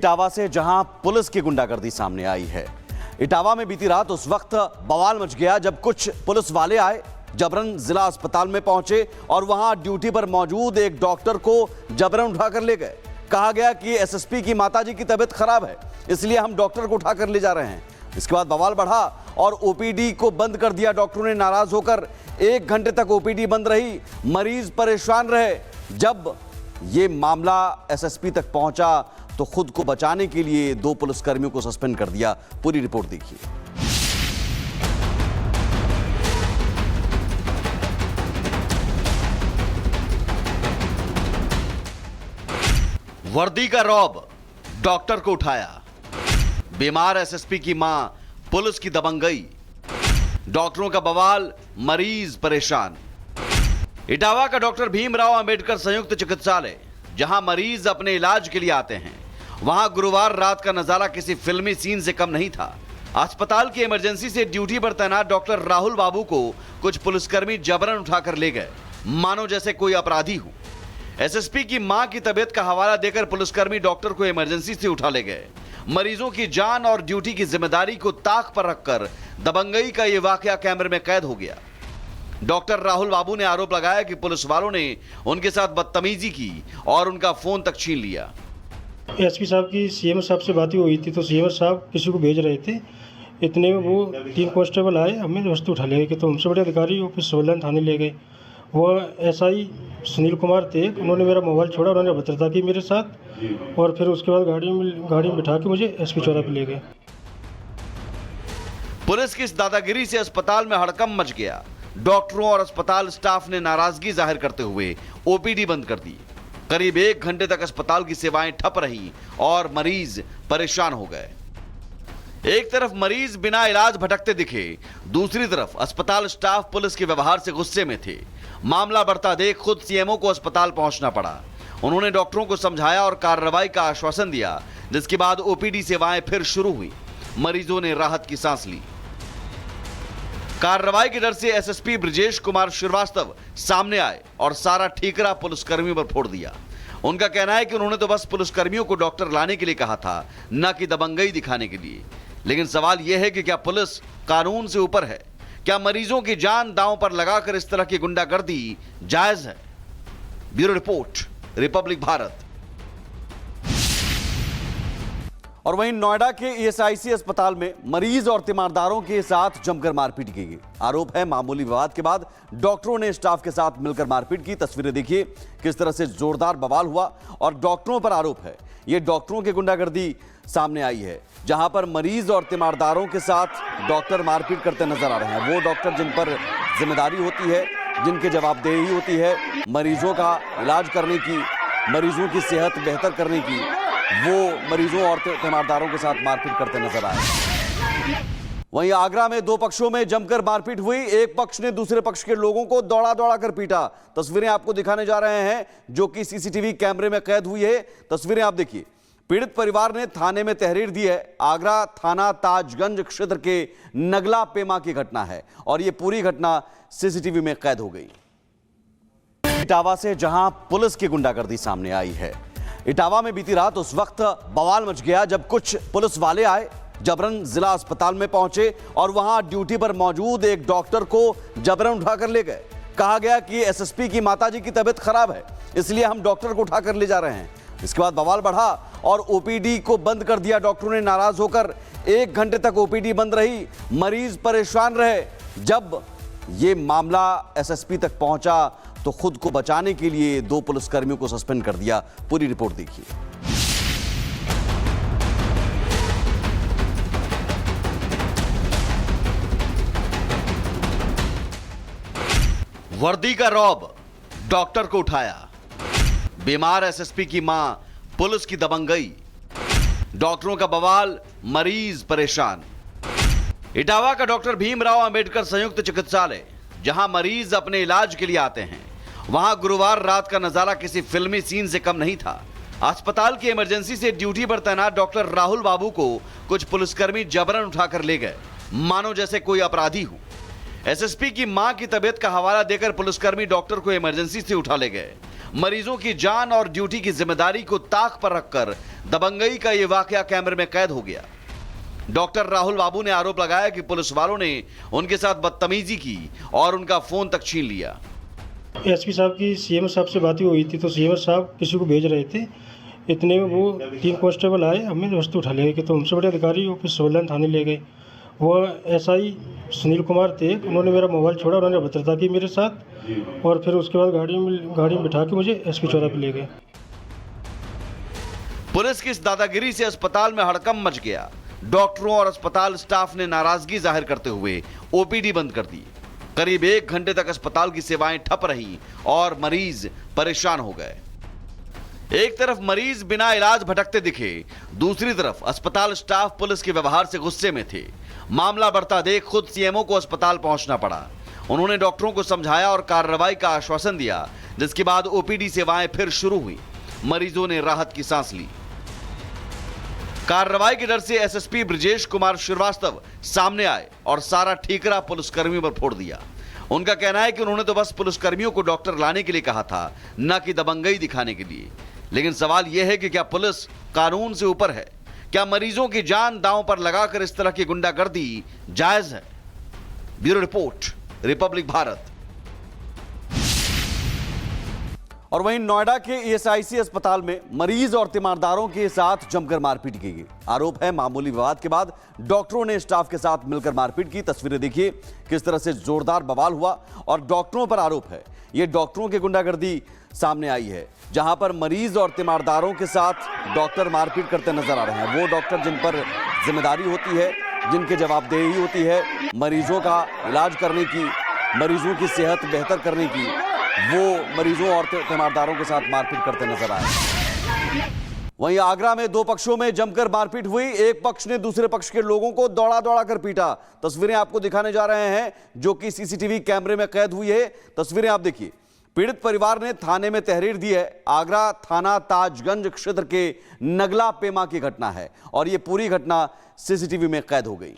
इटावा से जहां पुलिस की गुंडागर्दी सामने आई है। इटावा में बीती रात उस वक्त बवाल मच गया जब कुछ पुलिस वाले आए, जबरन जिला अस्पताल में पहुंचे और वहां ड्यूटी पर मौजूद एक डॉक्टर को जबरन उठाकर ले गए। कहा गया कि एसएसपी की माताजी की तबीयत खराब है, इसलिए हम डॉक्टर को उठाकर ले जा रहे हैं। इसके बाद बवाल बढ़ा और ओपीडी को बंद कर दिया। डॉक्टरों ने नाराज होकर 1 घंटे तक ओपीडी बंद रही। मरीज परेशान रहे। जब ये मामला एसएसपी तक पहुंचा तो खुद को बचाने के लिए 2 पुलिसकर्मियों को सस्पेंड कर दिया। पूरी रिपोर्ट देखिए। वर्दी का रौब, डॉक्टर को उठाया। बीमार एसएसपी की मां, पुलिस की दबंगई। डॉक्टरों का बवाल, मरीज परेशान। इटावा का डॉक्टर भीमराव अंबेडकर संयुक्त चिकित्सालय, जहां मरीज अपने इलाज के लिए आते हैं, वहां गुरुवार रात का नजारा किसी फिल्मी सीन से कम नहीं था। अस्पताल की इमरजेंसी से ड्यूटी पर तैनात डॉक्टर राहुल बाबू को कुछ पुलिसकर्मी जबरन उठाकर ले गए, मानो जैसे कोई अपराधी हो। एसएसपी की मां की तबीयत का हवाला देकर पुलिसकर्मी डॉक्टर को इमरजेंसी से उठा ले गए। मरीजों की जान और ड्यूटी की जिम्मेदारी को ताक पर रखकर दबंगई का यह वाकया कैमरे में कैद हो गया। डॉक्टर राहुल बाबू ने आरोप लगाया कि पुलिस वालों ने उनके साथ बदतमीजी की और उनका फोन तक छीन लिया। एसपी साहब की सीएम साहब से बात हुई थी तो सीएम साहब किसी को भेज रहे थे। इतने में वो 3 कांस्टेबल आए, हमें वस्तु उठा ले गए। तो हमसे बड़े अधिकारी वो फिर सोलन थाने ले गए। वो एसआई सुनील कुमार थे, उन्होंने मेरा मोबाइल छोड़ा, उन्होंने भद्रता की मेरे साथ और फिर उसके बाद गाड़ी में बिठा के मुझे एसपी चौरा पे ले गए। पुलिस की इस दादागिरी से अस्पताल में हड़कंप मच गया। डॉक्टरों और अस्पताल स्टाफ ने नाराजगी जाहिर करते हुए ओपीडी बंद कर दी। करीब 1 घंटे तक अस्पताल की सेवाएं ठप रहीं और मरीज परेशान हो गए। एक तरफ मरीज बिना इलाज भटकते दिखे, दूसरी तरफ अस्पताल स्टाफ पुलिस के व्यवहार से गुस्से में थे। मामला बढ़ता देख खुद सीएमओ को अस्पताल पहुंचना पड़ा। उन्होंने डॉक्टरों को समझाया और कार्रवाई का आश्वासन दिया, जिसके बाद ओपीडी सेवाएं फिर शुरू हुई। मरीजों ने राहत की सांस ली। कार्रवाई के डर से एसएसपी ब्रजेश कुमार श्रीवास्तव सामने आए और सारा ठीकरा पुलिसकर्मियों पर फोड़ दिया। उनका कहना है कि उन्होंने तो बस पुलिसकर्मियों को डॉक्टर लाने के लिए कहा था, न कि दबंगई दिखाने के लिए। लेकिन सवाल यह है कि क्या पुलिस कानून से ऊपर है? क्या मरीजों की जान दांव पर लगाकर इस तरह की गुंडागर्दी जायज है? Bureau report, Republic Bharat. और वहीं नोएडा के ईएसआईसी अस्पताल में मरीज और तीमारदारों के साथ जमकर मारपीट की गई। आरोप है मामूली विवाद के बाद डॉक्टरों ने स्टाफ के साथ मिलकर मारपीट की। तस्वीरें देखिए किस तरह से जोरदार बवाल हुआ और डॉक्टरों पर आरोप है ये डॉक्टरों की गुंडागर्दी सामने आई है, जहां पर मरीज और तीमारदारों के साथ डॉक्टर मारपीट करते नजर आ रहे हैं। वो डॉक्टर जिन पर जिम्मेदारी होती है, जिनकी जवाबदेही होती है मरीजों का इलाज करने की, मरीजों की सेहत बेहतर करने की, वो मरीजों और तीमारदारों के साथ मारपीट करते नजर आए। वहीं आगरा में 2 पक्षों में जमकर मारपीट हुई। एक पक्ष ने दूसरे पक्ष के लोगों को दौड़ा दौड़ा कर पीटा। तस्वीरें आपको दिखाने जा रहे हैं जो कि सीसीटीवी कैमरे में कैद हुई है। तस्वीरें आप देखिए। पीड़ित परिवार ने थाने में तहरीर दी है। आगरा थाना ताजगंज क्षेत्र के नगला पेमा की घटना है और यह पूरी घटना सीसीटीवी में कैद हो गई। इटावा से जहां पुलिस की गुंडागर्दी सामने आई है। इटावा में बीती रात उस वक्त बवाल मच गया जब कुछ पुलिस वाले आए, जबरन जिला अस्पताल में पहुंचे और वहां ड्यूटी पर मौजूद एक डॉक्टर को जबरन उठाकर ले गए। कहा गया कि एसएसपी की माताजी की तबीयत खराब है, इसलिए हम डॉक्टर को उठाकर ले जा रहे हैं। इसके बाद बवाल बढ़ा और ओपीडी को बंद कर दिया। डॉक्टरों ने नाराज होकर 1 घंटे तक ओपीडी बंद रही। मरीज परेशान रहे। जब ये मामला एसएसपी तक पहुंचा तो खुद को बचाने के लिए 2 पुलिसकर्मियों को सस्पेंड कर दिया। पूरी रिपोर्ट देखिए। वर्दी का रौब, डॉक्टर को उठाया। बीमार एसएसपी की मां, पुलिस की दबंगई। डॉक्टरों का बवाल, मरीज परेशान। इटावा का डॉक्टर भीमराव अंबेडकर संयुक्त चिकित्सालय, जहां मरीज अपने इलाज के लिए आते हैं, वहां गुरुवार रात का नजारा किसी फिल्मी सीन से कम नहीं था। अस्पताल की इमरजेंसी से ड्यूटी पर तैनात डॉक्टर राहुल बाबू को कुछ पुलिसकर्मी जबरन उठाकर ले गए, मानो जैसे कोई अपराधी हो। एसएसपी की मां की तबीयत का हवाला देकर पुलिसकर्मी डॉक्टर को इमरजेंसी से उठा ले गए। मरीजों की जान और ड्यूटी की जिम्मेदारी को ताक पर रखकर दबंगई का यह वाकया कैमरे में कैद हो गया। डॉक्टर राहुल बाबू ने आरोप लगाया कि पुलिस वालों ने उनके साथ बदतमीजी की और उनका फोन तक छीन लिया। एसपी साहब की सीएम साहब से बात हुई थी तो सीएम साहब किसी को भेज रहे थे, इतने में वो 3 कांस्टेबल आए, हमें वस्तु उठा ले गए। तो हमसे बड़े अधिकारी ऑफिस सोलन थाने ले गए। वो एसआई सुनील कुमार थे, उन्होंने मेरा मोबाइल छोड़ा, उन्होंने भद्रता की मेरे साथ और फिर उसके बाद गाड़ी में बिठा के मुझे एसपी चौराहे पे ले गए। पुलिस की इस दादागिरी से अस्पताल में हड़कंप मच गया। डॉक्टरों और अस्पताल स्टाफ ने नाराजगी जाहिर करते हुए ओपीडी बंद कर दी। करीब 1 घंटे तक अस्पताल की सेवाएं ठप रही और मरीज परेशान हो गए। एक तरफ मरीज बिना इलाज भटकते दिखे, दूसरी तरफ अस्पताल स्टाफ पुलिस के व्यवहार से गुस्से में थे। मामला बढ़ता देख खुद सीएमओ को अस्पताल पहुंचना पड़ा। उन्होंने डॉक्टरों को समझाया और कार्रवाई का आश्वासन दिया, जिसके बाद ओपीडी सेवाएं फिर शुरू हुई। मरीजों ने राहत की सांस ली। कार्रवाई के डर से एसएसपी ब्रजेश कुमार श्रीवास्तव सामने आए और सारा ठीकरा पुलिसकर्मियों पर फोड़ दिया। उनका कहना है कि उन्होंने तो बस पुलिसकर्मियों को डॉक्टर लाने के लिए कहा था, न कि दबंगई दिखाने के लिए। लेकिन सवाल यह है कि क्या पुलिस कानून से ऊपर है? क्या मरीजों की जान दांव पर लगाकर इस तरह की गुंडागर्दी जायज है? Bureau report, Republic Bharat. और वहीं नोएडा के ईएसआईसी अस्पताल में मरीज और तीमारदारों के साथ जमकर मारपीट की गई। आरोप है मामूली विवाद के बाद डॉक्टरों ने स्टाफ के साथ मिलकर मारपीट की। तस्वीरें देखिए किस तरह से जोरदार बवाल हुआ और डॉक्टरों पर आरोप है ये डॉक्टरों की गुंडागर्दी सामने आई है, जहां पर मरीज और तीमारदारों के साथ डॉक्टर मारपीट करते नजर आ रहे हैं। वो डॉक्टर जिन पर जिम्मेदारी होती है, जिनकी जवाबदेही होती है मरीजों का इलाज करने की, मरीजों की सेहत बेहतर करने की, वो मरीजों और तीमारदारों के साथ मारपीट करते नजर आए। वहीं आगरा में 2 पक्षों में जमकर मारपीट हुई। एक पक्ष ने दूसरे पक्ष के लोगों को दौड़ा दौड़ा कर पीटा। तस्वीरें आपको दिखाने जा रहे हैं जो कि सीसीटीवी कैमरे में कैद हुई है। तस्वीरें आप देखिए। पीड़ित परिवार ने थाने में तहरीर दी है। आगरा थाना ताजगंज क्षेत्र के नगला पेमा की घटना है और यह पूरी घटना सीसीटीवी में कैद हो गई।